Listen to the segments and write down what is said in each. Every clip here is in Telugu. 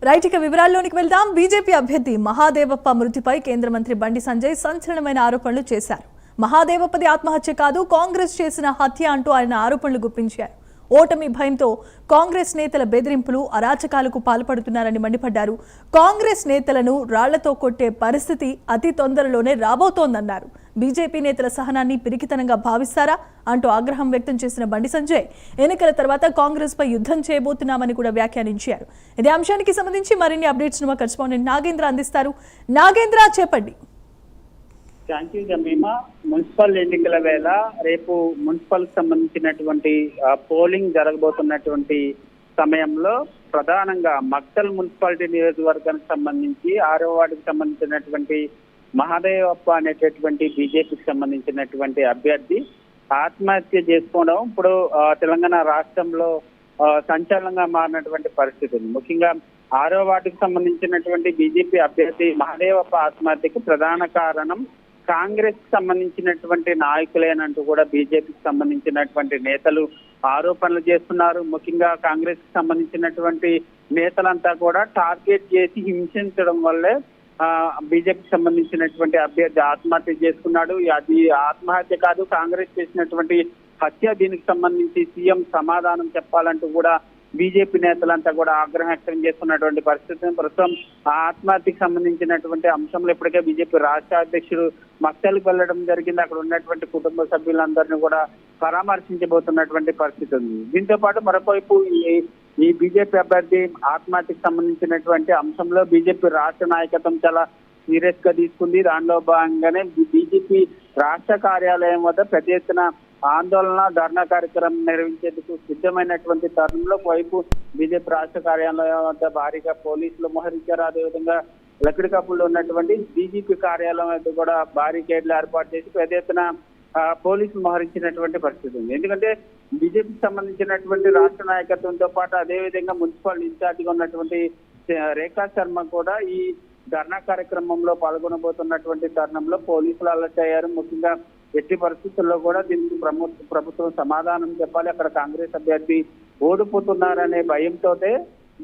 రైట్, ఇక వివరాల్లోనికి వెళ్దాం. బీజేపీ అభ్యర్థి మహాదేవప్ప మృతిపై కేంద్ర మంత్రి బండి సంజయ్ సంచలనమైన ఆరోపణలు చేశారు. మహాదేవప్పది ఆత్మహత్య కాదు, కాంగ్రెస్ చేసిన హత్య అంటూ ఆయన ఆరోపణలు గుప్పించారు. ఓటమి భయంతో కాంగ్రెస్ నేతల బెదిరింపులు, అరాచకాలకు పాల్పడుతున్నారని మండిపడ్డారు. కాంగ్రెస్ నేతలను రాళ్లతో కొట్టే పరిస్థితి అతి తొందరలోనే రాబోతోందన్నారు. బీజేపీ నేతల సహనాన్ని పిరికితనంగా భావిస్తారా అంటూ ఆగ్రహం వ్యక్తం చేసిన బండి సంజయ్ ఎన్నికల తర్వాత కాంగ్రెస్ పై యుద్ధం చేయబోతున్నామని కూడా వ్యాఖ్యానించారు. ఇదే అంశానికి సంబంధించి మరిన్ని అప్డేట్స్ మా కరెస్పాండెంట్ నాగేంద్ర అందిస్తారు. నాగేంద్ర, చెప్పండి. Thank you Jemimah. మున్సిపల్ ఎన్నికల వేళ రేపు మున్సిపల్ సంబంధించినటువంటి పోలింగ్ జరగబోతున్నటువంటి సమయంలో ప్రధానంగా మక్తల్ మున్సిపాలిటీ నియోజకవర్గానికి సంబంధించి 6వ వార్డుకి సంబంధించినటువంటి మహాదేవప్ప అనేటటువంటి బీజేపీకి సంబంధించినటువంటి అభ్యర్థి ఆత్మహత్య చేసుకోవడం ఇప్పుడు తెలంగాణ రాష్ట్రంలో సంచలనంగా మారినటువంటి పరిస్థితి ఉంది. ముఖ్యంగా 6వ వార్డుకి సంబంధించినటువంటి బీజేపీ అభ్యర్థి మహాదేవప్ప ఆత్మహత్యకు ప్రధాన కారణం కాంగ్రెస్ కి సంబంధించినటువంటి నాయకులేనంటూ కూడా బీజేపీకి సంబంధించినటువంటి నేతలు ఆరోపణలు చేస్తున్నారు. ముఖ్యంగా కాంగ్రెస్ కి సంబంధించినటువంటి నేతలంతా కూడా టార్గెట్ చేసి హింసించడం వల్లే బీజేపీకి సంబంధించినటువంటి అభ్యర్థి ఆత్మహత్య చేసుకున్నాడు. అది ఆత్మహత్య కాదు, కాంగ్రెస్ చేసినటువంటి హత్య. దీనికి సంబంధించి సీఎం సమాధానం చెప్పాలంటూ కూడా బీజేపీ నేతలంతా కూడా ఆగ్రహం వ్యక్తం చేస్తున్నటువంటి పరిస్థితి. ప్రస్తుతం ఆ ఆత్మహత్యకు సంబంధించినటువంటి అంశంలో ఇప్పటికే బీజేపీ రాష్ట్ర అధ్యక్షుడు మక్తల్కి వెళ్లడం జరిగింది. అక్కడ ఉన్నటువంటి కుటుంబ సభ్యులందరినీ కూడా పరామర్శించబోతున్నటువంటి పరిస్థితి ఉంది. దీంతో పాటు మరోవైపు ఈ బీజేపీ అభ్యర్థి ఆత్మహత్యకు సంబంధించినటువంటి అంశంలో బీజేపీ రాష్ట్ర నాయకత్వం చాలా సీరియస్ గా తీసుకుంది. దానిలో భాగంగానే బీజేపీ రాష్ట్ర కార్యాలయం వద్ద పెద్ద ఎత్తున ఆందోళన, ధర్నా కార్యక్రమం నిర్వహించేందుకు సిద్ధమైనటువంటి తరుణంలో వైపు బీజేపీ రాష్ట్ర కార్యాలయం వద్ద భారీగా పోలీసులు మోహరించారు. అదేవిధంగా లక్కడికప్పుల్లో ఉన్నటువంటి బీజేపీ కార్యాలయం వద్ద కూడా బారికేడ్లు ఏర్పాటు చేసి పెద్ద ఎత్తున పోలీసులు మోహరించినటువంటి పరిస్థితి ఉంది. ఎందుకంటే బీజేపీకి సంబంధించినటువంటి రాష్ట్ర నాయకత్వంతో పాటు అదేవిధంగా మున్సిపల్ ఇన్ఛార్జిగా ఉన్నటువంటి రేఖా శర్మ కూడా ఈ ధర్నా కార్యక్రమంలో పాల్గొనబోతున్నటువంటి తరుణంలో పోలీసులు అలర్ట్ అయ్యారు. ముఖ్యంగా ఎట్టి పరిస్థితుల్లో కూడా దీనికి ప్రభుత్వం సమాధానం చెప్పాలి. అక్కడ కాంగ్రెస్ అభ్యర్థి ఓడిపోతున్నారనే భయంతోటే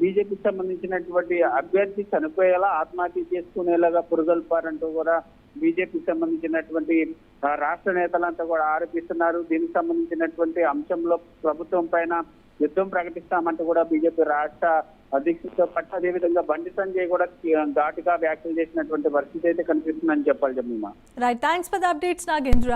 బీజేపీకి సంబంధించినటువంటి అభ్యర్థి చనిపోయేలా ఆత్మహత్య చేసుకునేలాగా పురుగొల్పారంటూ కూడా బీజేపీకి సంబంధించినటువంటి రాష్ట్ర నేతలంతా కూడా ఆరోపిస్తున్నారు. దీనికి సంబంధించినటువంటి అంశంలో ప్రభుత్వం పైన యుద్ధం ప్రకటిస్తామంటూ కూడా బీజేపీ రాష్ట్ర అధ్యక్షుడితో పాటు అదేవిధంగా బండి సంజయ్ కూడా ఘాటుగా వ్యాఖ్యలు చేసినటువంటి పరిస్థితి అయితే కనిపిస్తుందని చెప్పాలి. Jemimah. Right, thanks for the updates Nagendra.